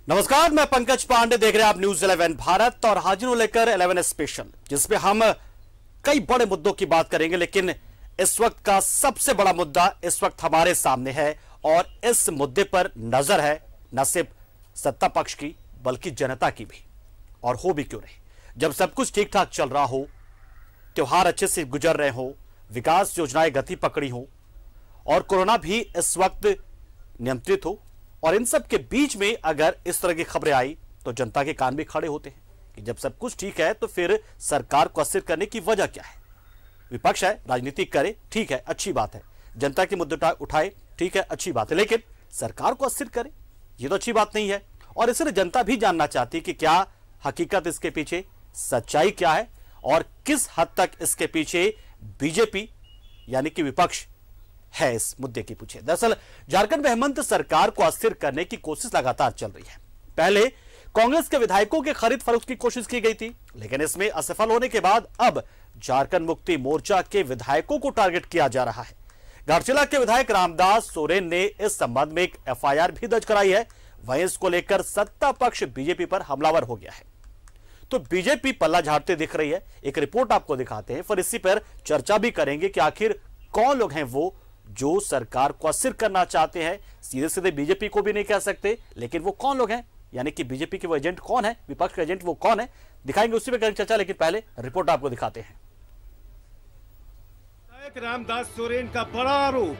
नमस्कार, मैं पंकज पांडे, देख रहे हैं आप न्यूज 11 भारत और हाजिर हूं लेकर 11 स्पेशल, जिसमें हम कई बड़े मुद्दों की बात करेंगे। लेकिन इस वक्त का सबसे बड़ा मुद्दा इस वक्त हमारे सामने है और इस मुद्दे पर नजर है न सिर्फ सत्ता पक्ष की बल्कि जनता की भी। और हो भी क्यों नहीं, जब सब कुछ ठीक ठाक चल रहा हो, त्योहार अच्छे से गुजर रहे हो, विकास योजनाएं गति पकड़ी हो और कोरोना भी इस वक्त नियंत्रित हो, और इन सब के बीच में अगर इस तरह की खबरें आई तो जनता के कान भी खड़े होते हैं कि जब सब कुछ ठीक है तो फिर सरकार को अस्थिर करने की वजह क्या है। विपक्ष है, राजनीति करे, ठीक है, अच्छी बात है, जनता के मुद्दे उठाए, ठीक है, अच्छी बात है, लेकिन सरकार को अस्थिर करे ये तो अच्छी बात नहीं है। और इसलिए जनता भी जानना चाहती है कि क्या हकीकत इसके पीछे, सच्चाई क्या है और किस हद तक इसके पीछे बीजेपी यानी कि विपक्ष है इस मुद्दे की पूछे। दरअसल झारखंड में हेमंत सरकार को अस्थिर करने की कोशिश लगातार चल रही है। पहले कांग्रेस के विधायकों के खरीद फरोख्त की कोशिश की गई थी, लेकिन इसमें असफल होने के बाद अब झारखंड मुक्ति मोर्चा के विधायकों को टारगेट किया जा रहा है। घाटशिला के विधायक रामदास सोरेन ने इस संबंध में एक एफआईआर भी दर्ज कराई है। वहीं इसको लेकर सत्ता पक्ष बीजेपी पर हमलावर हो गया है। तो बीजेपी पल्ला झाड़ते दिख रही है। एक रिपोर्ट आपको दिखाते हैं, फिर इसी पर चर्चा भी करेंगे कि आखिर कौन लोग हैं वो जो सरकार को अस्थिर करना चाहते हैं। सीधे सीधे बीजेपी को भी नहीं कह सकते, लेकिन वो कौन लोग हैं, यानी कि बीजेपी के वो एजेंट कौन है, विपक्ष का एजेंट वो कौन है, दिखाएंगे, उसी पे करेंगे चर्चा। लेकिन पहले रिपोर्ट आपको दिखाते हैं। रामदास सोरेन का बड़ा आरोप,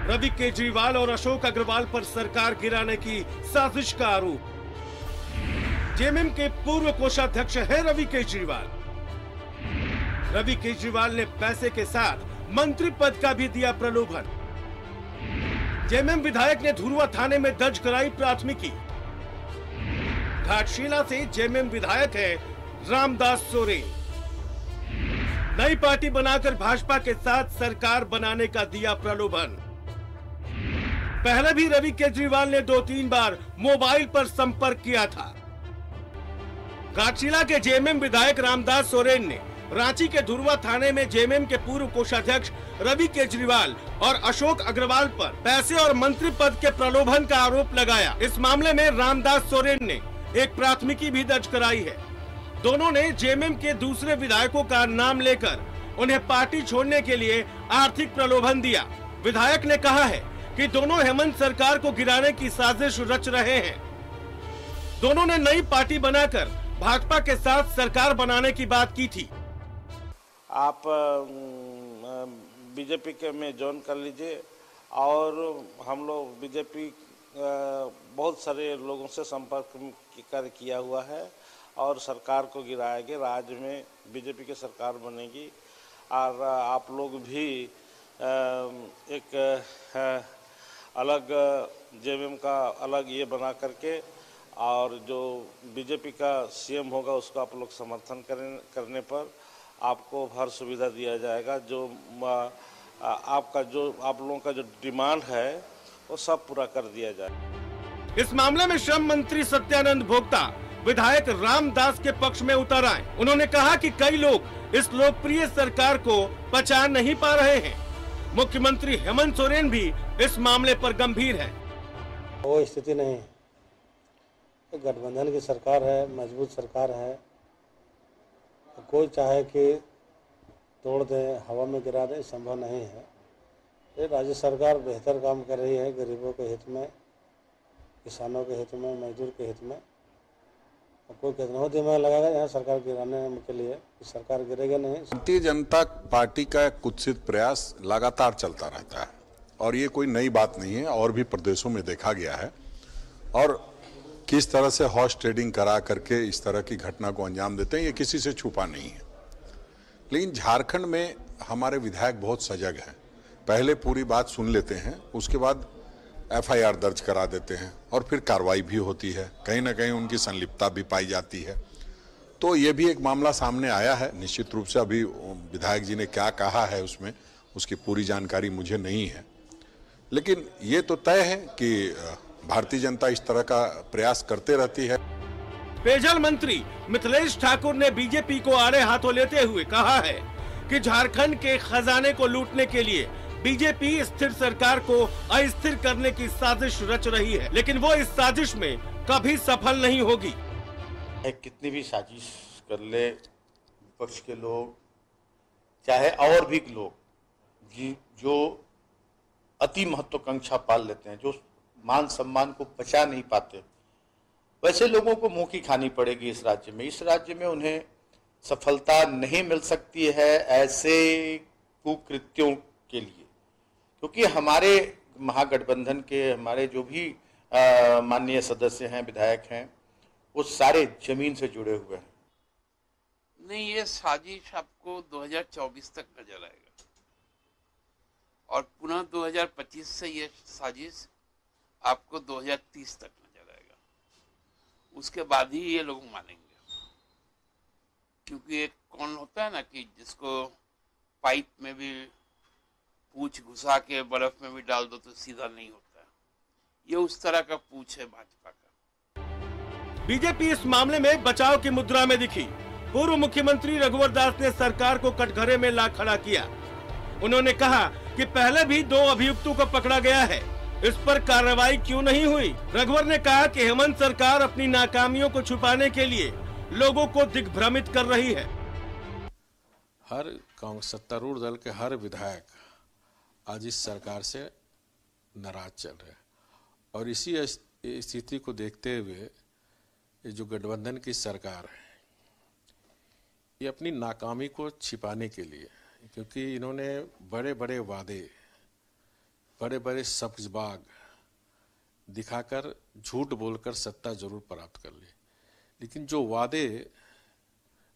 रवि केजरीवाल और अशोक अग्रवाल पर सरकार गिराने की साजिश का आरोप। जेएमएम के पूर्व कोषाध्यक्ष है रवि केजरीवाल। रवि केजरीवाल ने पैसे के साथ मंत्री पद का भी दिया प्रलोभन। जेएमएम विधायक ने धुरुआ थाने में दर्ज कराई प्राथमिकी। घाटशिला से जेएमएम विधायक है रामदास सोरेन। नई पार्टी बनाकर भाजपा के साथ सरकार बनाने का दिया प्रलोभन। पहले भी रवि केजरीवाल ने 2-3 बार मोबाइल पर संपर्क किया था। घाटशिला के जेएमएम विधायक रामदास सोरेन ने रांची के धुरुआ थाने में जेएमएम के पूर्व कोषाध्यक्ष रवि केजरीवाल और अशोक अग्रवाल पर पैसे और मंत्री पद के प्रलोभन का आरोप लगाया। इस मामले में रामदास सोरेन ने एक प्राथमिकी भी दर्ज कराई है। दोनों ने जेएमएम के दूसरे विधायकों का नाम लेकर उन्हें पार्टी छोड़ने के लिए आर्थिक प्रलोभन दिया। विधायक ने कहा है कि दोनों हेमंत सरकार को गिराने की साजिश रच रहे हैं। दोनों ने नई पार्टी बनाकर भाजपा के साथ सरकार बनाने की बात की थी। आप बीजेपी के में ज्वाइन कर लीजिए, और हम लोग बीजेपी बहुत सारे लोगों से संपर्क किया हुआ है और सरकार को गिराएंगे। राज्य में बीजेपी की सरकार बनेगी और आप लोग भी एक अलग जेएमएम का अलग ये बना करके, और जो बीजेपी का सीएम होगा उसको आप लोग समर्थन करने पर आपको हर सुविधा दिया जाएगा। जो आप लोगों का जो डिमांड है वो सब पूरा कर दिया जाए। इस मामले में श्रम मंत्री सत्यानंद भोक्ता विधायक रामदास के पक्ष में उतर आए। उन्होंने कहा कि कई लोग इस लोकप्रिय सरकार को पहचान नहीं पा रहे हैं। मुख्यमंत्री हेमंत सोरेन भी इस मामले पर गंभीर है। वो स्थिति नहीं है, गठबंधन की सरकार है, मजबूत सरकार है। कोई चाहे कि तोड़ दे, हवा में गिरा दे, संभव नहीं है। ये राज्य सरकार बेहतर काम कर रही है, गरीबों के हित में, किसानों के हित में, मजदूर के हित में। कोई कितना दिमाग लगाएगा यहाँ सरकार गिराने के लिए, सरकार गिरेगा नहीं। भारतीय जनता पार्टी का कुत्सित प्रयास लगातार चलता रहता है और ये कोई नई बात नहीं है, और भी प्रदेशों में देखा गया है। और किस तरह से हॉर्स ट्रेडिंग करा करके इस तरह की घटना को अंजाम देते हैं, ये किसी से छुपा नहीं है। लेकिन झारखंड में हमारे विधायक बहुत सजग हैं। पहले पूरी बात सुन लेते हैं, उसके बाद एफआईआर दर्ज करा देते हैं और फिर कार्रवाई भी होती है। कहीं ना कहीं उनकी संलिप्तता भी पाई जाती है। तो ये भी एक मामला सामने आया है। निश्चित रूप से अभी विधायक जी ने क्या कहा है उसमें, उसकी पूरी जानकारी मुझे नहीं है, लेकिन ये तो तय है कि भारतीय जनता इस तरह का प्रयास करते रहती है। पेयजल मंत्री मिथिलेश ठाकुर ने बीजेपी को आड़े हाथों लेते हुए कहा है कि झारखंड के खजाने को लूटने के लिए बीजेपी स्थिर सरकार को अस्थिर करने की साजिश रच रही है, लेकिन वो इस साजिश में कभी सफल नहीं होगी। कितनी भी साजिश कर ले विपक्ष के लोग, चाहे और भी लोग जो अति महत्वाकांक्षा पाल लेते हैं, जो मान सम्मान को बचा नहीं पाते, वैसे लोगों को मुंह की खानी पड़ेगी इस राज्य में। इस राज्य में उन्हें सफलता नहीं मिल सकती है ऐसे कुकृत्यों के लिए, क्योंकि हमारे महागठबंधन के हमारे जो भी माननीय सदस्य हैं, विधायक हैं, वो सारे जमीन से जुड़े हुए हैं। नहीं, ये साजिश आपको 2024 तक नजर आएगा और पुनः 2025 से ये साजिश आपको 2030 तक नजर आएगा। उसके बाद ही ये लोग मानेंगे, क्योंकि एक कौन होता है ना कि जिसको पाइप में भी पूंछ घुसा के बर्फ में भी डाल दो तो सीधा नहीं होता। ये उस तरह का पूंछ है भाजपा का। बीजेपी इस मामले में बचाव की मुद्रा में दिखी। पूर्व मुख्यमंत्री रघुवर दास ने सरकार को कटघरे में ला खड़ा किया। उन्होंने कहा कि पहले भी 2 अभियुक्तों को पकड़ा गया है, इस पर कार्रवाई क्यों नहीं हुई। रघुवर ने कहा कि हेमंत सरकार अपनी नाकामियों को छुपाने के लिए लोगों को दिग्भ्रमित कर रही है। हर कांग्रेस सत्तारूढ़ दल के हर विधायक आज इस सरकार से नाराज चल रहे हैं और इसी स्थिति को देखते हुए ये जो गठबंधन की सरकार है, ये अपनी नाकामी को छिपाने के लिए, क्योंकि इन्होंने बड़े बड़े वादे, बड़े बड़े सब्ज़बाग दिखाकर झूठ बोलकर सत्ता जरूर प्राप्त कर ली, लेकिन जो वादे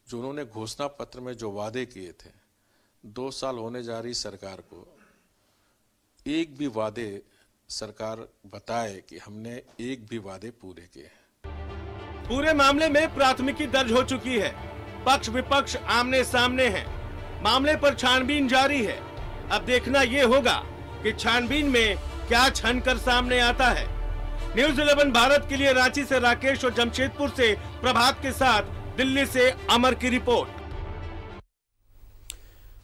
जो उन्होंने घोषणा पत्र में जो वादे किए थे, 2 साल होने जा रही सरकार को एक भी वादे सरकार बताए कि हमने एक भी वादे पूरे किए। पूरे मामले में प्राथमिकी दर्ज हो चुकी है। पक्ष विपक्ष आमने सामने हैं। मामले पर छानबीन जारी है। अब देखना ये होगा कि छानबीन में क्या छनकर सामने आता है। न्यूज़ 11 भारत के लिए रांची से राकेश और जमशेदपुर से प्रभात के साथ दिल्ली से अमर की रिपोर्ट।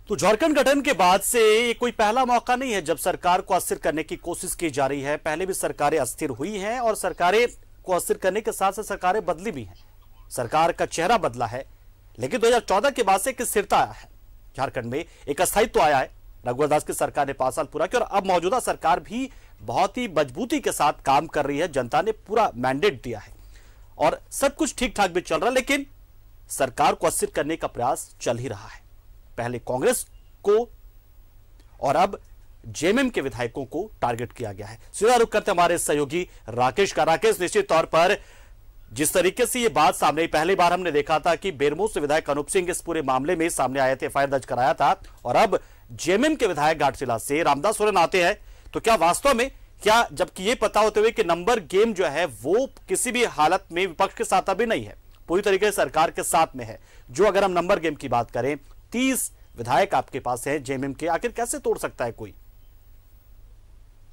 तो झारखंड गठन के बाद से ये कोई पहला मौका नहीं है जब सरकार को अस्थिर करने की कोशिश की जा रही है। पहले भी सरकारें अस्थिर हुई हैं और सरकारें को अस्थिर करने के साथ साथ सरकारें बदली भी हैं। सरकार का चेहरा बदला है, लेकिन 2014 के बाद से एक स्थिरता आया है। झारखंड में एक अस्थायित्व आया है। रघुवर दास की सरकार ने 5 साल पूरा किया और अब मौजूदा सरकार भी बहुत ही मजबूती के साथ काम कर रही है। जनता ने पूरा मैंडेट दिया है और सब कुछ ठीक ठाक भी चल रहा है, लेकिन सरकार को अस्थिर करने का प्रयास चल ही रहा है। पहले कांग्रेस को और अब जेएमएम के विधायकों को टारगेट किया गया है। सीधा रुख करते हमारे सहयोगी राकेश का। राकेश, निश्चित तौर पर जिस तरीके से ये बात सामने आई, पहली बार हमने देखा था कि बेरमो से विधायक अनूप सिंह इस पूरे मामले में सामने आए थे, एफआईआर दर्ज कराया था, और अब जेएमएम के विधायक घाटशिला से रामदास सोरेन आते हैं। तो क्या वास्तव में क्या, जबकि ये पता होते हुए कि नंबर गेम जो है वो किसी भी हालत में विपक्ष के साथ अभी नहीं है, पूरी तरीके से सरकार के साथ में है, जो अगर हम नंबर गेम की बात करें 30 विधायक आपके पास हैं जेएमएम के, आखिर कैसे तोड़ सकता है कोई?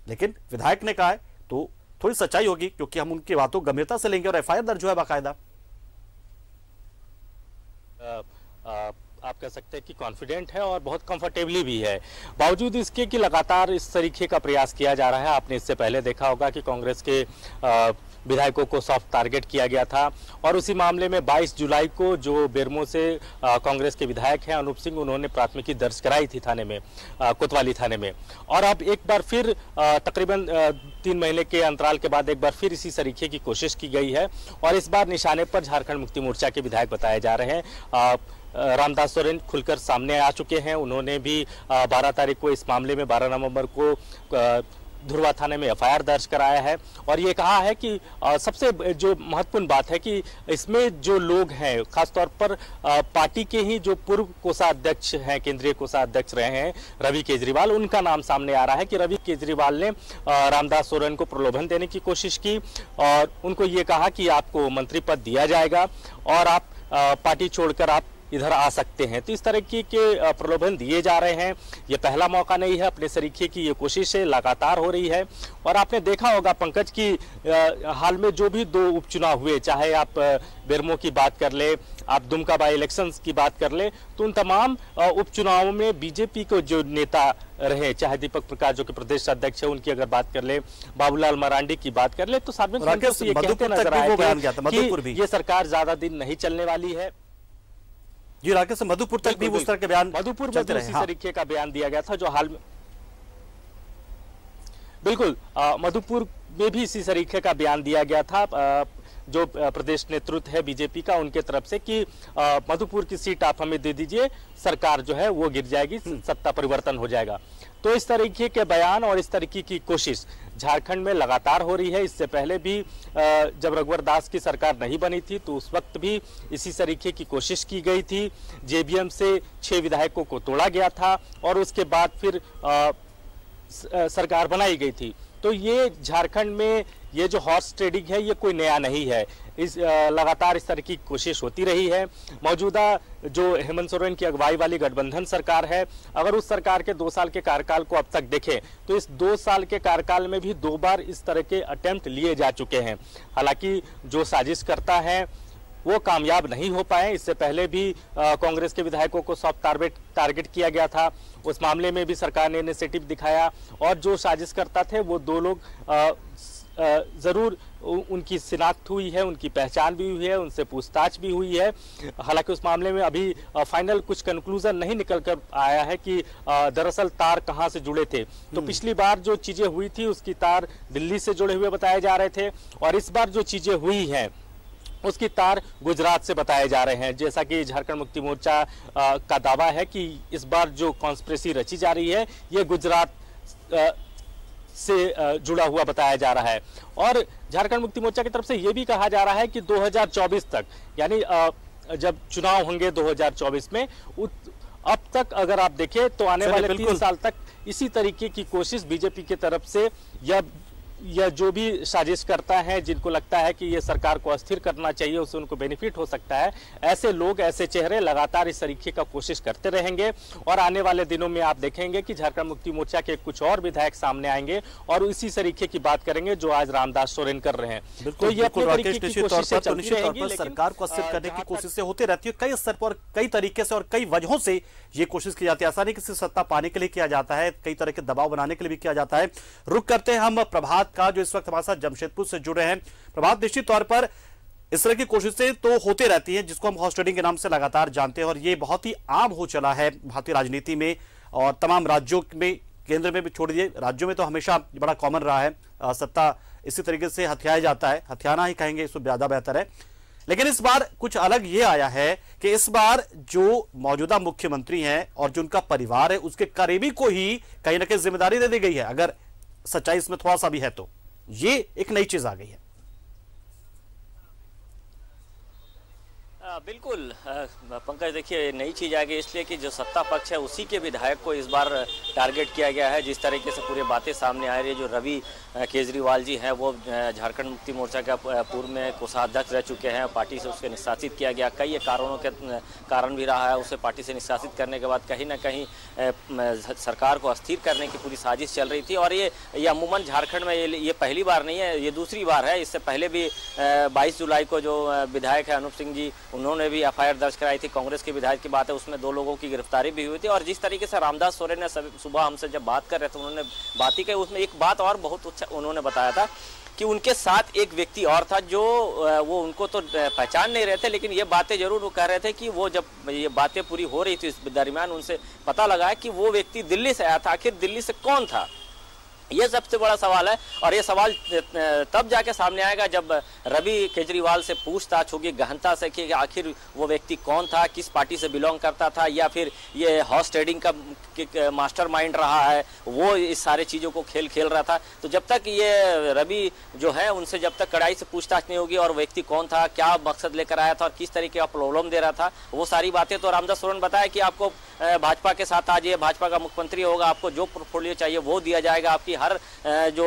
लेकिन विधायक ने कहा है तो थोड़ी सच्चाई होगी, क्योंकि हम उनकी बातों गंभीरता से लेंगे और एफआईआर दर्ज हुआ है बाकायदा। आप कह सकते हैं कि कॉन्फिडेंट है और बहुत कंफर्टेबली भी है, बावजूद इसके कि लगातार इस तरीके का प्रयास किया जा रहा है। आपने इससे पहले देखा होगा कि कांग्रेस के विधायकों को सॉफ्ट टारगेट किया गया था और उसी मामले में 22 जुलाई को जो बेरमो से कांग्रेस के विधायक हैं अनूप सिंह, उन्होंने प्राथमिकी दर्ज कराई थी थाने में, कोतवाली थाने में। और अब एक बार फिर तकरीबन 3 महीने के अंतराल के बाद एक बार फिर इसी तरीके की कोशिश की गई है और इस बार निशाने पर झारखंड मुक्ति मोर्चा के विधायक बताए जा रहे हैं। रामदास सोरेन खुलकर सामने आ चुके हैं। उन्होंने भी 12 तारीख को इस मामले में 12 नवंबर को धुरवा थाने में एफआईआर दर्ज कराया है और ये कहा है कि सबसे जो महत्वपूर्ण बात है कि इसमें जो लोग हैं, खासतौर पर पार्टी के ही जो पूर्व कोषाध्यक्ष हैं, केंद्रीय कोषाध्यक्ष रहे हैं रवि केजरीवाल, उनका नाम सामने आ रहा है कि रवि केजरीवाल ने रामदास सोरेन को प्रलोभन देने की कोशिश की और उनको ये कहा कि आपको मंत्री पद दिया जाएगा और आप पार्टी छोड़कर आप इधर आ सकते हैं। तो इस तरह के प्रलोभन दिए जा रहे हैं। ये पहला मौका नहीं है, अपने तरीके की ये कोशिशें लगातार हो रही है। और आपने देखा होगा पंकज की हाल में जो भी 2 उपचुनाव हुए, चाहे आप बेरमो की बात कर ले, आप दुमका बाई इलेक्शंस की बात कर ले, तो उन तमाम उपचुनावों में बीजेपी को जो नेता रहे, चाहे दीपक प्रकाश जो कि प्रदेश अध्यक्ष है उनकी अगर बात कर ले, बाबूलाल मरांडी की बात कर ले, तो सार्वजनिक मंच से ये कहते नजर आए कि ये सरकार ज्यादा दिन नहीं चलने वाली है। जी राकेश, मधुपुर तक भी उस तरह के बयान, मधुपुर में इसी तरीके का बयान दिया गया था जो हाल में, बिल्कुल मधुपुर में भी इसी तरीके का बयान दिया गया था जो प्रदेश नेतृत्व है बीजेपी का उनके तरफ से कि मधुपुर की सीट आप हमें दे दीजिए, सरकार जो है वो गिर जाएगी, सत्ता परिवर्तन हो जाएगा। तो इस तरीके के बयान और इस तरीके की कोशिश झारखंड में लगातार हो रही है। इससे पहले भी जब रघुवर दास की सरकार नहीं बनी थी तो उस वक्त भी इसी तरीके की कोशिश की गई थी। जेबीएम से 6 विधायकों को तोड़ा गया था और उसके बाद फिर सरकार बनाई गई थी। तो ये झारखंड में ये जो हॉर्स ट्रेडिंग है ये कोई नया नहीं है, इस लगातार इस तरह की कोशिश होती रही है। मौजूदा जो हेमंत सोरेन की अगुवाई वाली गठबंधन सरकार है, अगर उस सरकार के 2 साल के कार्यकाल को अब तक देखें तो इस 2 साल के कार्यकाल में भी 2 बार इस तरह के अटेम्प्ट लिए जा चुके हैं। हालांकि जो साजिश करता है वो कामयाब नहीं हो पाए। इससे पहले भी कांग्रेस के विधायकों को सॉफ्ट टारगेट किया गया था, उस मामले में भी सरकार ने इनिशिएटिव दिखाया और जो साजिश करता थे वो 2 लोग जरूर उनकी शिनाख्त हुई है, उनकी पहचान भी हुई है, उनसे पूछताछ भी हुई है। हालांकि उस मामले में अभी फाइनल कुछ कंक्लूजन नहीं निकल कर आया है कि दरअसल तार कहां से जुड़े थे। तो पिछली बार जो चीजें हुई थी उसकी तार दिल्ली से जुड़े हुए बताए जा रहे थे और इस बार जो चीजें हुई हैं उसकी तार गुजरात से बताए जा रहे हैं। जैसा कि झारखंड मुक्ति मोर्चा का दावा है कि इस बार जो कॉन्स्पिरेसी रची जा रही है ये गुजरात से जुड़ा हुआ बताया जा रहा है। और झारखंड मुक्ति मोर्चा की तरफ से ये भी कहा जा रहा है कि 2024 तक, यानी जब चुनाव होंगे 2024 में, अब तक अगर आप देखें तो आने वाले 3 साल तक इसी तरीके की कोशिश बीजेपी की तरफ से या जो भी साजिश करता है, जिनको लगता है कि ये सरकार को अस्थिर करना चाहिए, उससे उनको बेनिफिट हो सकता है, ऐसे लोग, ऐसे चेहरे लगातार इस तरीके का कोशिश करते रहेंगे। और आने वाले दिनों में आप देखेंगे कि झारखंड मुक्ति मोर्चा के कुछ और विधायक सामने आएंगे और इसी तरीके की बात करेंगे जो आज रामदास सोरेन कर रहे हैं। तो ये अपने तरीके की कोशिशें चलती रहेंगी, सरकार को अस्थिर करने की कोशिशें होती रहती है। कई स्तर पर, कई तरीके से और कई वजहों से ये कोशिश की जाती है। आसानी किसी सत्ता पाने के लिए किया जाता है, कई तरह के दबाव बनाने के लिए भी किया जाता है। रुक करते हैं हम प्रभात का, जो इस वक्त हमारे साथ जमशेदपुर से जुड़े हैं। प्रभात, निश्चित तौर पर इस तरह की कोशिशें तो होते रहती हैं जिसको हम हॉर्स ट्रेडिंग के नाम से लगातार जानते हैं और ये बहुत ही आम हो चला है भारतीय राजनीति में और तमाम राज्यों में, केंद्र में भी छोड़ दिए, राज्यों में तो हमेशा बड़ा कॉमन रहा है। सत्ता इसी तरीके से हथियाया जाता है, हथियाना ही कहेंगे इसको ज्यादा बेहतर है। लेकिन इस बार कुछ अलग ये आया है कि इस बार जो मौजूदा मुख्यमंत्री हैं और जो उनका परिवार है उसके करीबी को ही कहीं ना कहीं जिम्मेदारी दे दी गई है। अगर सच्चाई इसमें थोड़ा सा भी है तो ये एक नई चीज आ गई है। बिल्कुल पंकज, देखिए नई चीज़ आ गई इसलिए कि जो सत्ता पक्ष है उसी के विधायक को इस बार टारगेट किया गया है। जिस तरीके से पूरी बातें सामने आ रही है, जो रवि केजरीवाल जी हैं वो झारखंड मुक्ति मोर्चा का पूर्व में कोषाध्यक्ष रह चुके हैं, पार्टी से उसके निष्कासित किया गया, कई कारणों के कारण भी रहा है। उसे पार्टी से निष्कासित करने के बाद कहीं ना कहीं सरकार को अस्थिर करने की पूरी साजिश चल रही थी। और ये अमूमन झारखंड में ये पहली बार नहीं है, ये दूसरी बार है। इससे पहले भी 22 जुलाई को जो विधायक है अनूप सिंह जी, उन्होंने भी एफआईआर दर्ज कराई थी। कांग्रेस के विधायक की बात है, उसमें 2 लोगों की गिरफ्तारी भी हुई थी। और जिस तरीके से रामदास सोरेन ने सुबह हमसे जब बात कर रहे थे, उन्होंने बात ही की, उसमें एक बात और बहुत अच्छा उन्होंने बताया था कि उनके साथ एक व्यक्ति और था जो वो उनको तो पहचान नहीं रहे थे, लेकिन ये बातें जरूर वो कह रहे थे कि वो जब ये बातें पूरी हो रही थी इस दरमियान उनसे पता लगा कि वो व्यक्ति दिल्ली से आया था। आखिर दिल्ली से कौन था, ये सबसे बड़ा सवाल है। और ये सवाल तब जाके सामने आएगा जब रवि केजरीवाल से पूछताछ होगी गहनता से कि आखिर वो व्यक्ति कौन था, किस पार्टी से बिलोंग करता था, या फिर ये हॉर्स ट्रेडिंग का मास्टरमाइंड रहा है, वो इस सारे चीज़ों को खेल रहा था। तो जब तक ये रवि जो है उनसे जब तक कड़ाई से पूछताछ नहीं होगी और व्यक्ति कौन था, क्या मकसद लेकर आया था और किस तरीके का प्रॉब्लम दे रहा था, वो सारी बातें तो रामदास सोरेन बताया कि आपको भाजपा के साथ आ जाइए, भाजपा का मुख्यमंत्री होगा, आपको जो पोर्टफोलियो चाहिए वो दिया जाएगा, आपकी हर जो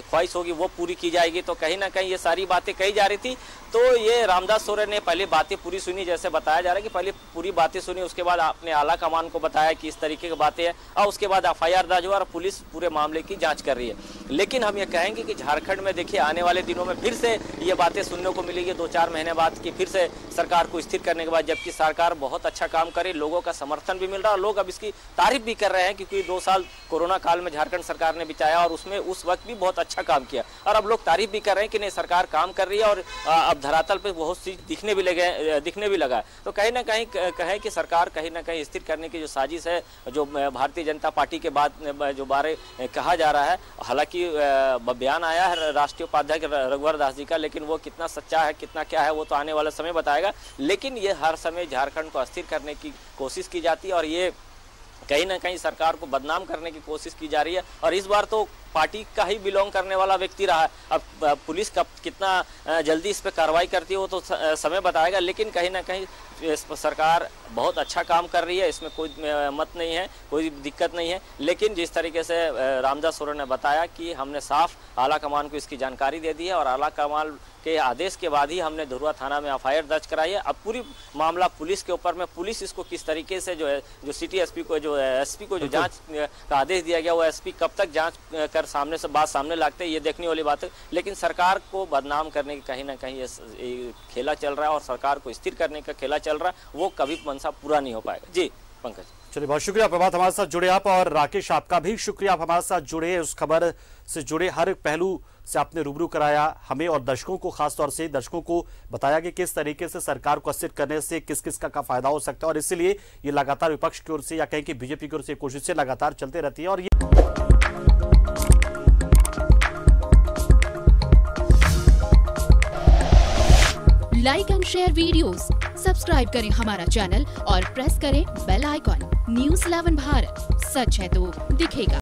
ख्वाहिश होगी वो पूरी की जाएगी। तो कहीं ना कहीं ये सारी बातें कही जा रही थी। तो ये रामदास सोरेन ने पहले बातें पूरी सुनी, जैसे बताया जा रहा है कि पहले पूरी बातें सुनी, उसके बाद आपने आला कमान को बताया कि इस तरीके की बातें हैं और उसके बाद FIR दर्ज हुआ और पुलिस पूरे मामले की जांच कर रही है। लेकिन हम ये कहेंगे कि झारखंड में देखिए आने वाले दिनों में फिर से ये बातें सुनने को मिलेगी 2-4 महीने बाद कि फिर से सरकार को स्थिर करने के बाद, जबकि सरकार बहुत अच्छा काम करे, लोगों का समर्थन भी मिल रहा है और लोग अब इसकी तारीफ भी कर रहे हैं, क्योंकि 2 साल कोरोना काल में झारखंड सरकार ने बिताया और उसमें उस वक्त भी बहुत अच्छा काम किया और अब लोग तारीफ भी कर रहे हैं कि नहीं सरकार काम कर रही है और अब धरातल पे बहुत चीज दिखने भी लगा। तो कहीं ना कहीं कहें कि सरकार कहीं ना कहीं स्थिर करने की जो साजिश है, जो भारतीय जनता पार्टी के बाद जो बारे कहा जा रहा है, हालांकि बयान आया है राष्ट्रीय उपाध्यक्ष रघुवर दास जी का, लेकिन वो कितना सच्चा है कितना क्या है वो तो आने वाला समय बताएगा। लेकिन ये हर समय झारखंड को अस्थिर करने की कोशिश की जाती है और ये कहीं ना कहीं सरकार को बदनाम करने की कोशिश की जा रही है और इस बार तो पार्टी का ही बिलोंग करने वाला व्यक्ति रहा है। अब पुलिस कब कितना जल्दी इस पर कार्रवाई करती है वो तो समय बताएगा, लेकिन कहीं ना कहीं सरकार बहुत अच्छा काम कर रही है, इसमें कोई मत नहीं है, कोई दिक्कत नहीं है। लेकिन जिस तरीके से रामदास सोरेन ने बताया कि हमने साफ आला कमान को इसकी जानकारी दे दी है और आला कमान के आदेश के बाद ही हमने धुरवा थाना में FIR दर्ज कराई है। अब पूरी मामला पुलिस के ऊपर में, पुलिस इसको किस तरीके से जो है जो सिटी SP को जो SP को जो जांच का आदेश दिया गया वो SP कब तक जांच कर सामने से बात सामने लाते हैं ये देखने वाली बात है। लेकिन सरकार को बदनाम करने की कहीं ना कहीं ये खेला चल रहा है और सरकार को स्थिर करने का खेला चल रहा है, वो कभी मंशा पूरा नहीं हो पाएगा। जी पंकज। चलिए बहुत शुक्रिया प्रभात, हमारे साथ जुड़े आप, और राकेश आपका भी शुक्रिया, आप हमारे साथ जुड़े, उस खबर से जुड़े हर पहलू से आपने रूबरू कराया हमें और दर्शकों को, खासतौर से दर्शकों को बताया कि किस तरीके से सरकार को अस्थिर करने से किस किस का फायदा हो सकता है और इसलिए ये लगातार विपक्ष की ओर से या कहीं कि बीजेपी की ओर से कोशिशें लगातार चलती रहती है। और ये like and share videos, subscribe करें हमारा चैनल और प्रेस करें बेल आइकॉन। News 11 भारत, सच है तो दिखेगा।